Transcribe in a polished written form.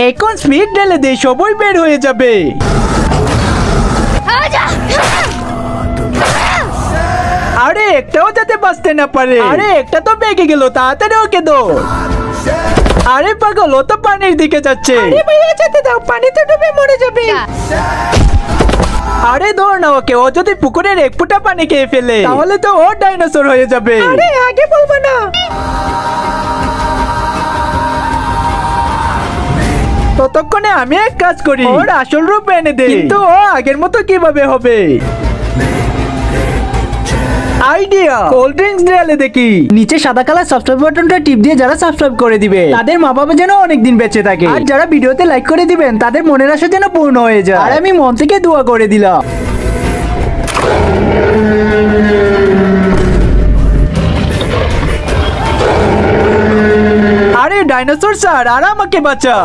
এখন স্পিড ঢেলে দে, সবই বের হয়ে যাবে। আরে একটাও যাতে বাঁচতে না পারে। আরে একটা তো বেঁকে গেল, তাড়াতাড়ি ওকে দৌড়। আরে পাগল, ও তো পানির দিকে যাচ্ছে। আরে ভাইয়া যেতে দাও, পানিতে ডুবে মরে যাবে। আরে দৌড় না ওকে, ও যদি পুকুরের এক ফুটা পানি খেয়ে ফেলে তাহলে তো ও ডাইনোসর হয়ে যাবে। আরে আগে বলবো না। ততক্ষণে আমি এক কাজ করি, ওর আসল রূপ এনে দেই। কিন্তু ও আগের মতো কিভাবে হবে? আইডিয়া, কোল্ড ড্রিঙ্কস ঢেলে দেখি। নিচে সাদা কালার সাবস্ক্রাইব বাটনটা টিপ দিয়ে যারা সাবস্ক্রাইব করে দিবে তাদের মা বাবা যেন অনেকদিন বেঁচে থাকে, আর যারা ভিডিওতে লাইক করে দিবেন তাদের মনের আশা যেন পূর্ণ হয়ে যায়। আর আমি মন থেকে দোয়া করে দিলাম। আরে ডাইনোসর স্যার, আর আমাকে বাঁচা।